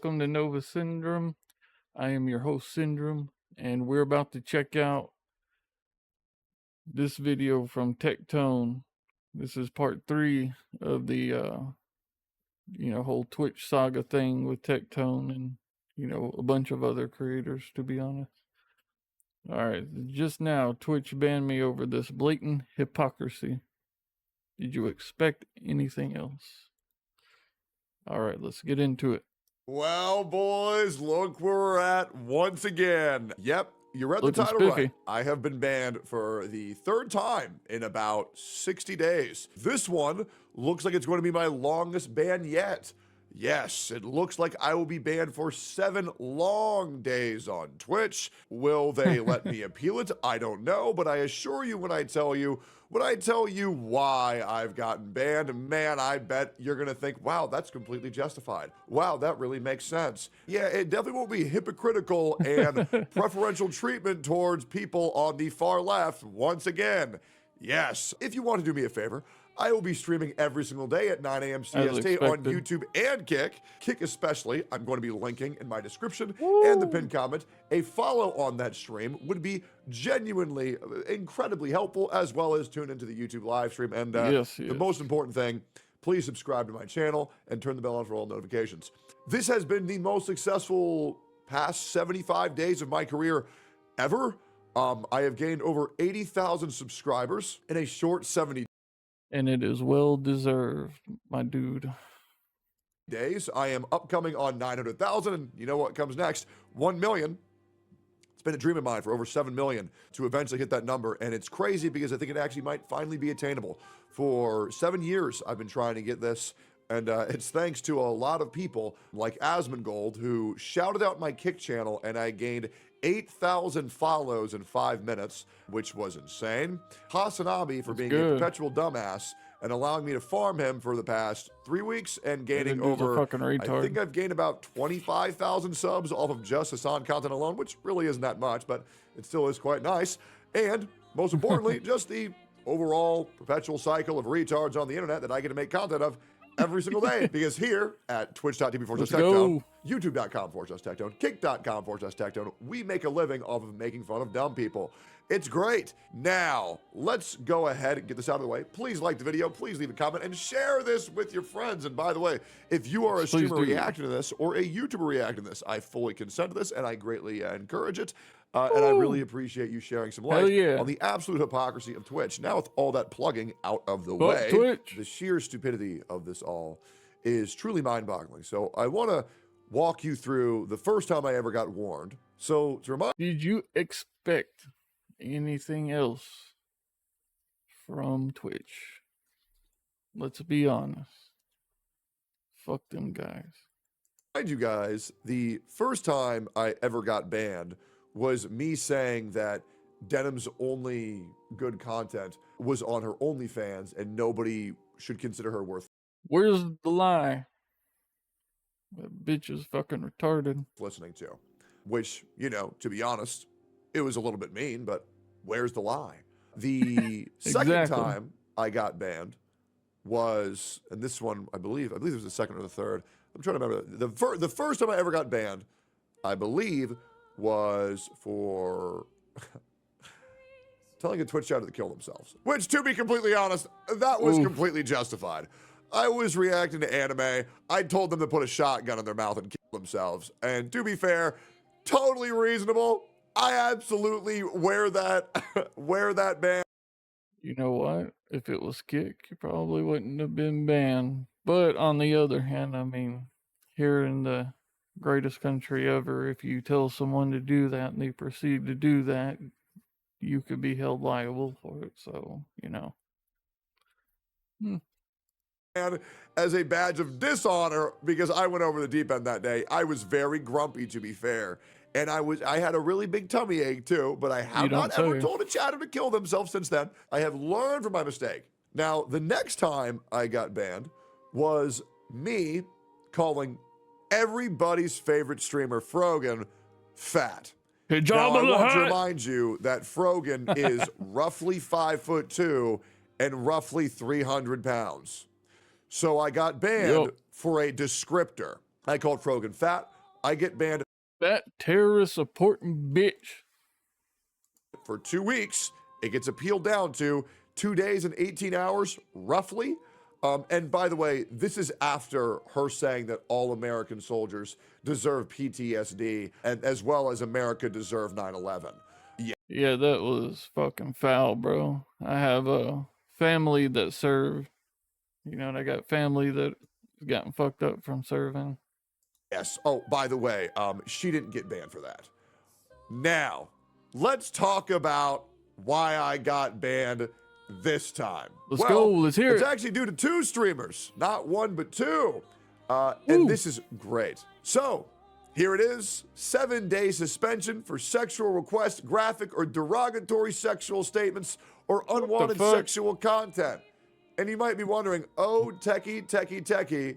welcome to Nova Syndrome. I am your host, Syndrome, and we're about to check out this video from Tectone. This is part 3 of the, whole Twitch saga thing with Tectone and, a bunch of other creators, to be honest. Alright, just now, Twitch banned me over this blatant hypocrisy. Did you expect anything else? Alright, let's get into it. Well, boys, look where we're at once again. Yep, you read the title right. I have been banned for the 3rd time in about 60 days. This one looks like it's going to be my longest ban yet. Yes, it looks like I will be banned for 7 long days on Twitch. Will they let me appeal it? I don't know, but I assure you when I tell you why I've gotten banned, man, I bet you're gonna think, wow, that's completely justified. Wow, that really makes sense. Yeah, it definitely won't be hypocritical and preferential treatment towards people on the far left once again. Yes, if you want to do me a favor, I will be streaming every single day at 9 a.m. CST on YouTube and Kick. Kick especially, I'm going to be linking in my description and the pinned comment. A follow on that stream would be genuinely, incredibly helpful, as well as tune into the YouTube live stream. And the most important thing, please subscribe to my channel and turn the bell on for all notifications. This has been the most successful past 75 days of my career ever. I have gained over 80,000 subscribers in a short 70 and it is well deserved, my dude. Days. I am upcoming on 900,000, and you know what comes next? 1 million. It's been a dream of mine for over 7 million to eventually hit that number, and it's crazy because I think it actually might finally be attainable. For 7 years, I've been trying to get this, and it's thanks to a lot of people like Asmongold who shouted out my Kick channel, and I gained 8,000 follows in 5 minutes, which was insane. Hasanabi for being a perpetual dumbass and allowing me to farm him for the past 3 weeks and gaining over, I think I've gained about 25,000 subs off of just Hassan content alone, which really isn't that much, but it still is quite nice. And most importantly, just the overall perpetual cycle of retards on the internet that I get to make content of every single day, because here at twitch.tv/Tectone, youtube.com/Tectone, kick.com/Tectone, we make a living off of making fun of dumb people. It's great. Now, let's go ahead and get this out of the way. Please like the video, please leave a comment, and share this with your friends. And by the way, if you are a streamer reacting to this or a YouTuber reacting to this, I fully consent to this, and I greatly encourage it. And I really appreciate you sharing some light on the absolute hypocrisy of Twitch. Now, with all that plugging out of the way, the sheer stupidity of this all is truly mind-boggling. So I want to walk you through the first time I ever got warned. So to remind, did you expect anything else from Twitch? Let's be honest. Fuck them guys. Mind you guys, the first time I ever got banned was me saying that Denim's only good content was on her OnlyFans and nobody should consider her worth. Where's the lie? That bitch is fucking retarded. Listening to, which, you know, to be honest, it was a little bit mean, but where's the lie? The second time I got banned was, and this one, I believe it was the second or the third. I'm trying to remember. The first time I ever got banned, I believe, was for telling a Twitch chatter to kill themselves. Which, to be completely honest, that was completely justified. I was reacting to anime. I told them to put a shotgun in their mouth and kill themselves. And to be fair, totally reasonable. I absolutely wear that ban. You know what? If it was Kick, you probably wouldn't have been banned. But on the other hand, I mean, here in the greatest country ever, if you tell someone to do that and they proceed to do that, you could be held liable for it. So, you know. And as a badge of dishonor, because I went over the deep end that day, I was very grumpy, to be fair. And I had a really big tummy ache too, but I have not ever told a chatter to kill themselves since then. I have learned from my mistake. Now, the next time I got banned was me calling everybody's favorite streamer, Frogan, fat. Now, I want to remind you that Frogan is roughly 5'2" and roughly 300 pounds. So I got banned for a descriptor. I called Frogan fat. I get banned That terrorist supporting bitch. for 2 weeks. It gets appealed down to 2 days and 18 hours, roughly. And by the way, this is after her saying that all American soldiers deserve PTSD, and as well as America deserve 9/11. Yeah, that was fucking foul, bro. I have a family that served, you know, and I got family that gotten fucked up from serving. Yes. Oh, by the way, she didn't get banned for that. Now, let's talk about why I got banned this time. Let's go. Let's hear it's it. actually due to 2 streamers, not 1 but 2. And this is great. So, here it is. 7-day suspension for sexual requests, graphic or derogatory sexual statements, or unwanted sexual content. And you might be wondering, oh, techie,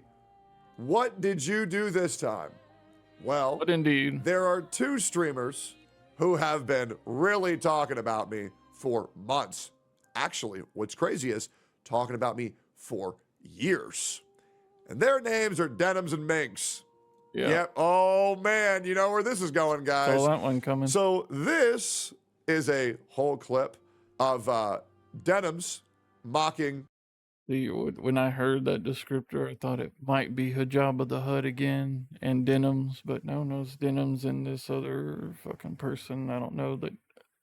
what did you do this time? Well, But indeed, there are 2 streamers who have been really talking about me for months. Actually, what's crazy is talking about me for years. And their names are Denims and Minx. yeah. Yep. Oh, man, you know where this is going, guys. Saw that one coming. So this is a whole clip of Denims mocking. When I heard that descriptor, I thought it might be Hijab the Hutt again and Denims, but no, it's Denims and this other fucking person. I don't know, that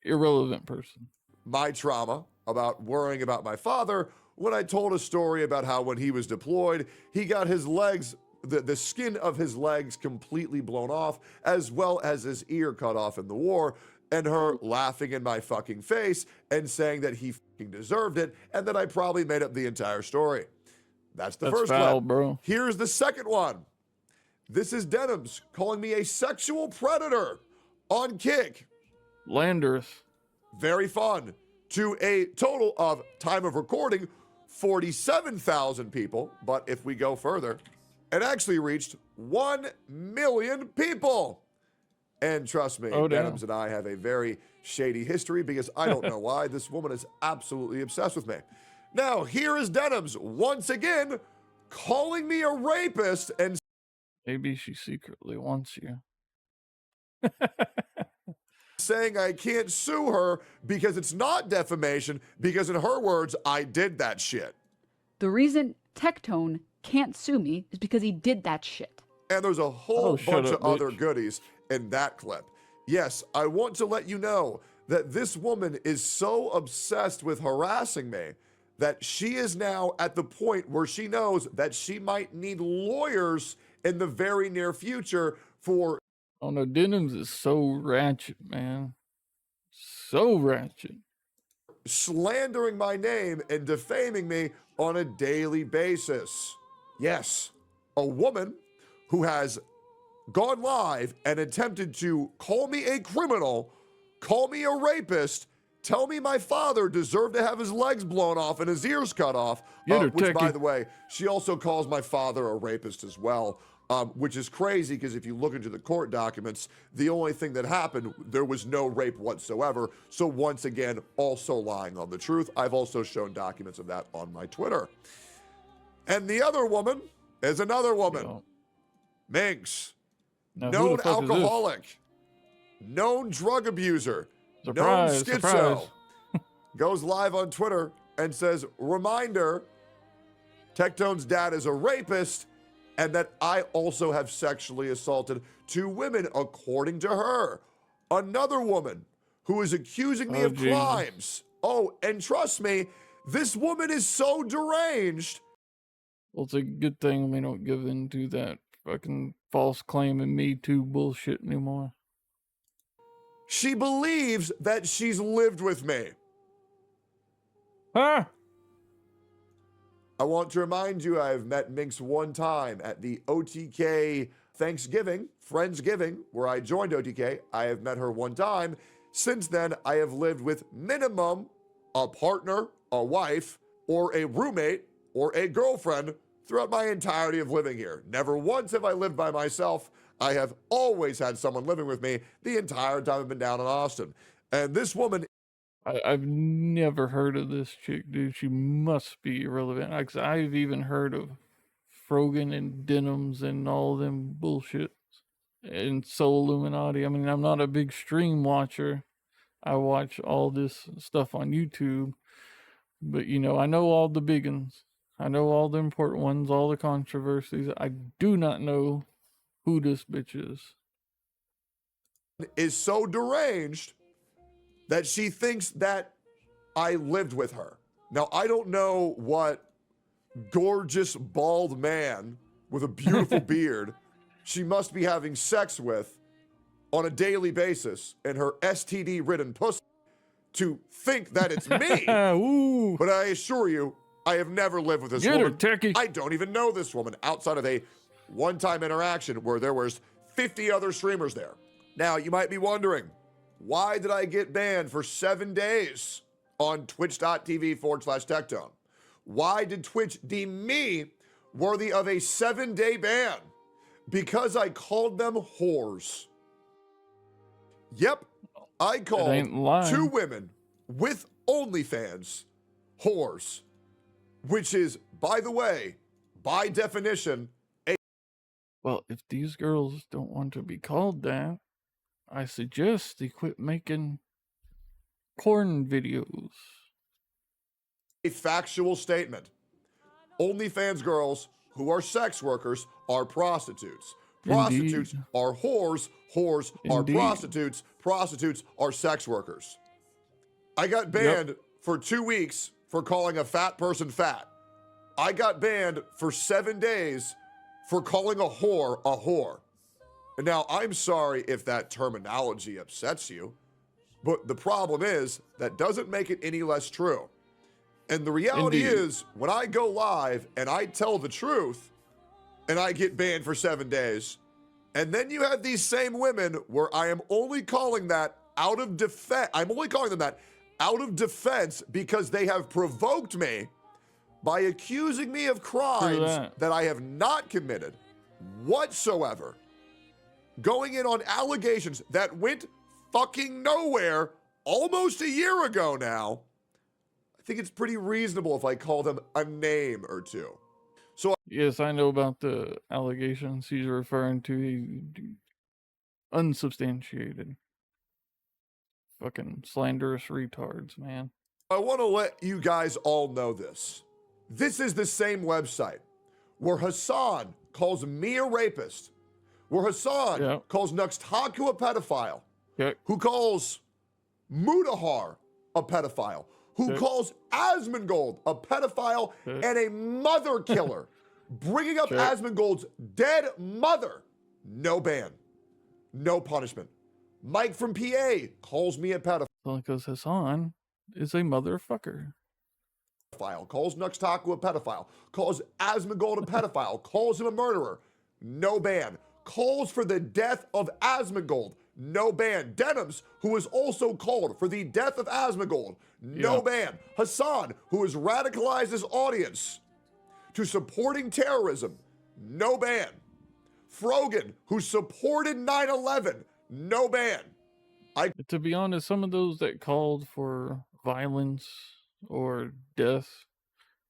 irrelevant person. My trauma about worrying about my father when I told a story about how when he was deployed, he got his legs, the skin of his legs completely blown off, as well as his ear cut off in the war, and her laughing in my fucking face and saying that he fucking deserved it and that I probably made up the entire story. That's the first foul, clip. bro. Here's the second one. This is Denims calling me a sexual predator on Kick. Landers. Very fun. To a total of, time of recording, 47,000 people. But if we go further, it actually reached 1 million people. And trust me, Denims and I have a very shady history because I don't know why. This woman is absolutely obsessed with me. Now, here is Denims once again calling me a rapist and maybe she secretly wants you. saying I can't sue her because it's not defamation, because in her words, I did that shit. The reason Tectone can't sue me is because he did that shit. And there's a whole bunch of other goodies in that clip. Yes, I want to let you know that this woman is so obsessed with harassing me that she is now at the point where she knows that she might need lawyers in the very near future for... Oh no, Denims is so ratchet, man. So ratchet. slandering my name and defaming me on a daily basis. Yes, a woman who has gone live and attempted to call me a criminal, call me a rapist, tell me my father deserved to have his legs blown off and his ears cut off, which, by the way, she also calls my father a rapist as well, which is crazy because if you look into the court documents, the only thing that happened, there was no rape whatsoever. So once again, also lying on the truth. I've also shown documents of that on my Twitter. And the other woman is another woman. Minx. Known alcoholic. Known drug abuser. Known schizo. Goes live on Twitter and says, reminder, Tectone's dad is a rapist and that I also have sexually assaulted 2 women, according to her. Another woman who is accusing me of crimes. Oh, and trust me, this woman is so deranged. Well, it's a good thing we don't give in to that fucking false claim and Me Too bullshit anymore. She believes that she's lived with me. Huh? I want to remind you, I've met Minx one time at the OTK Thanksgiving, Friendsgiving, where I joined OTK. I have met her one time. Since then, I have lived with minimum a partner, a wife, or a roommate, or a girlfriend throughout my entirety of living here. Never once have I lived by myself. I have always had someone living with me the entire time I've been down in Austin. And this woman... I've never heard of this chick, dude. She must be irrelevant. I've even heard of Frogan and Denims and all them bullshit and Soul Illuminati. I mean, I'm not a big stream watcher. I watch all this stuff on YouTube, but you know, I know all the big ones. I know all the important ones, all the controversies. I do not know who this bitch is so deranged that she thinks that I lived with her. Now, I don't know what gorgeous bald man with a beautiful beard she must be having sex with on a daily basis in her STD-ridden pussy to think that it's me. Ooh. But I assure you, I have never lived with this Get her, woman. techie. I don't even know this woman outside of a one-time interaction where there was 50 other streamers there. Now, you might be wondering, why did I get banned for 7 days on twitch.tv/Tectone? Why did Twitch deem me worthy of a 7-day ban? Because I called them whores. Yep, I called 2 women with OnlyFans whores, which is, by the way, by definition, a... Well, if these girls don't want to be called that, I suggest they quit making porn videos. a factual statement. OnlyFans girls who are sex workers are prostitutes. Prostitutes Indeed. are whores. Whores are Indeed. prostitutes. Prostitutes are sex workers. I got banned for 2 weeks for calling a fat person fat. I got banned for 7 days for calling a whore a whore. And now, I'm sorry if that terminology upsets you, but the problem is that doesn't make it any less true. And the reality Indeed. is, when I go live and I tell the truth and I get banned for 7 days, and then you have these same women where I am only calling that out of defense. I'm only calling them that out of defense because they have provoked me by accusing me of crimes that I have not committed whatsoever. Going in on allegations that went fucking nowhere almost a year ago now. I think it's pretty reasonable if I call them a name or two. Yes, I know about the allegations he's referring to. Unsubstantiated. Fucking slanderous retards, man. I want to let you guys all know this. This is the same website where Hassan calls me a rapist, where Hassan calls Nuxtaku a pedophile, who calls Mudahar a pedophile, who calls Asmongold a pedophile and a mother killer, bringing up Asmongold's dead mother. No ban, no punishment. Mike from PA calls me a pedophile. Because Hassan is a motherfucker. Calls Nuxtaku a pedophile, calls Asmongold a pedophile, calls him a murderer. No ban. Calls for the death of Asmongold. No ban. Denims, who was also called for the death of Asmongold. No ban. Hassan, who has radicalized his audience to supporting terrorism. No ban. Frogan, who supported 9/11. No ban. To be honest, some of those that called for violence or death,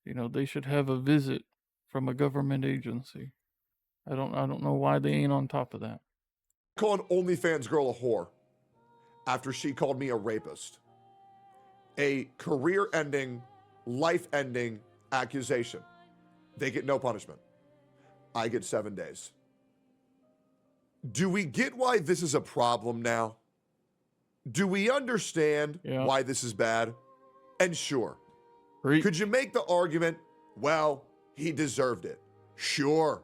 you know, they should have a visit from a government agency. I don't know why they ain't on top of that. Call an OnlyFans girl a whore after she called me a rapist. A career-ending, life-ending accusation. They get no punishment. I get 7 days. Do we get why this is a problem now? Do we understand why this is bad? And sure, could you make the argument, well, he deserved it? Sure.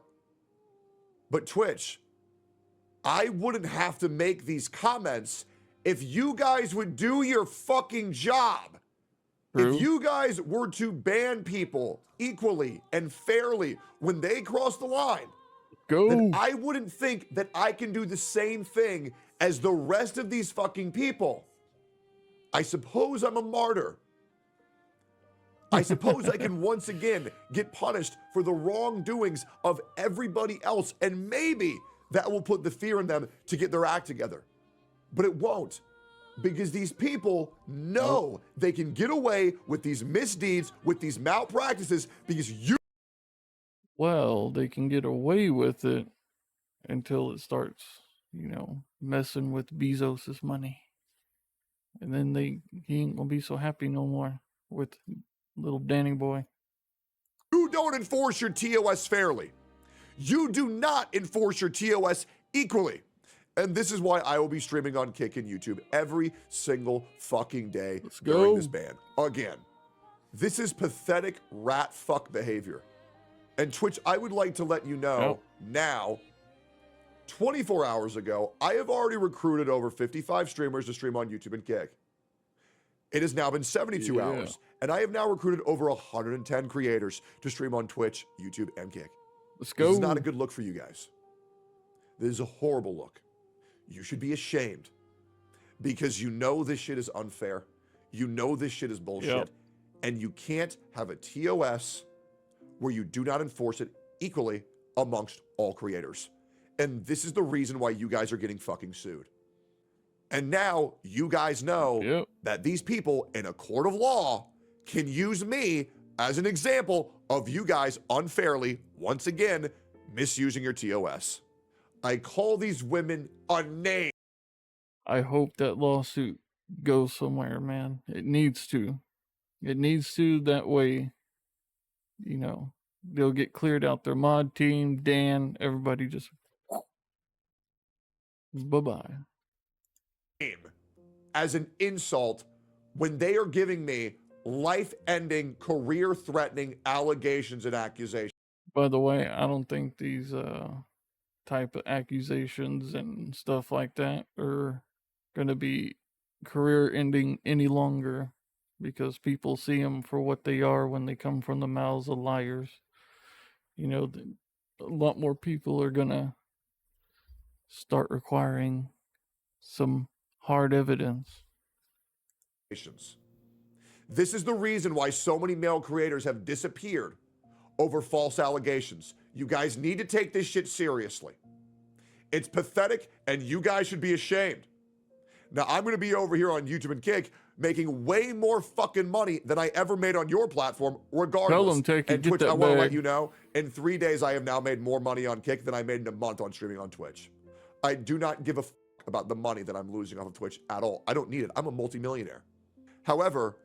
But Twitch, I wouldn't have to make these comments if you guys would do your fucking job. If you guys were to ban people equally and fairly when they cross the line, then I wouldn't think that I can do the same thing as the rest of these fucking people. I suppose I'm a martyr. I suppose I can once again get punished for the wrongdoings of everybody else, and maybe that will put the fear in them to get their act together. But it won't, because these people know they can get away with these misdeeds, with these malpractices, because you Well, they can get away with it until it starts, you know, messing with Bezos's money. And then he ain't gonna be so happy no more with little Danny boy. You don't enforce your TOS fairly. You do not enforce your TOS equally. And this is why I will be streaming on Kick and YouTube every single fucking day during this ban. Again, this is pathetic rat fuck behavior. And Twitch, I would like to let you know now, 24 hours ago, I have already recruited over 55 streamers to stream on YouTube and Kick. It has now been 72 hours, and I have now recruited over 110 creators to stream on Twitch, YouTube, and Kick. Let's go. This is not a good look for you guys. This is a horrible look. You should be ashamed because you know this shit is unfair. You know this shit is bullshit. And you can't have a TOS where you do not enforce it equally amongst all creators. And this is the reason why you guys are getting fucking sued. And now you guys know that these people in a court of law can use me as an example of you guys unfairly, once again, misusing your TOS. I call these women unnamed. I hope that lawsuit goes somewhere, man. It needs to. It needs to. That way, you know, they'll get cleared out. Their mod team, Dan, everybody just bye-bye. As an insult when they are giving me life-ending, career-threatening allegations and accusations. By the way, I don't think these type of accusations and stuff like that are going to be career-ending any longer because people see them for what they are when they come from the mouths of liars. You know, a lot more people are going to start requiring some hard evidence. This is the reason why so many male creators have disappeared over false allegations. You guys need to take this shit seriously. It's pathetic, and you guys should be ashamed. Now, I'm going to be over here on YouTube and Kick making way more fucking money than I ever made on your platform, regardless. Tell them, Tech, and get Twitch, that I want to let bag. you know, in 3 days, I have now made more money on Kick than I made in a month on streaming on Twitch. I do not give a fuck about the money that I'm losing off of Twitch at all. I don't need it. I'm a multimillionaire. However,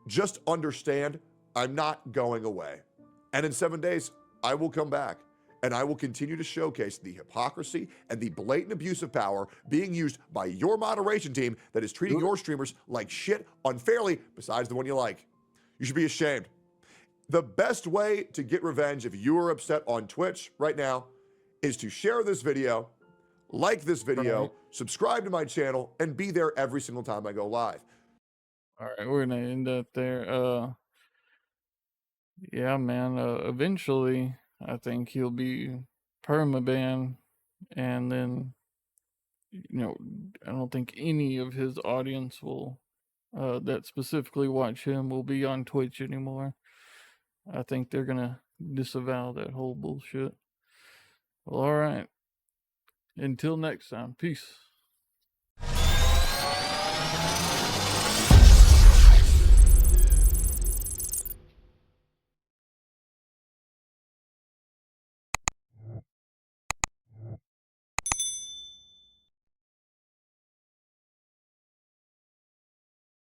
just understand, I'm not going away. And in 7 days, I will come back. And I will continue to showcase the hypocrisy and the blatant abuse of power being used by your moderation team that is treating your streamers like shit unfairly, besides the one you like. You should be ashamed. The best way to get revenge if you are upset on Twitch right now is to share this video, like this video, subscribe to my channel, and be there every single time I go live. All right, we're going to end up there. Yeah, man, eventually I think he'll be permaban, and then, you know, I don't think any of his audience will, that specifically watch him, will be on Twitch anymore. I think they're gonna disavow that whole bullshit. Well, all right. Until next time, peace.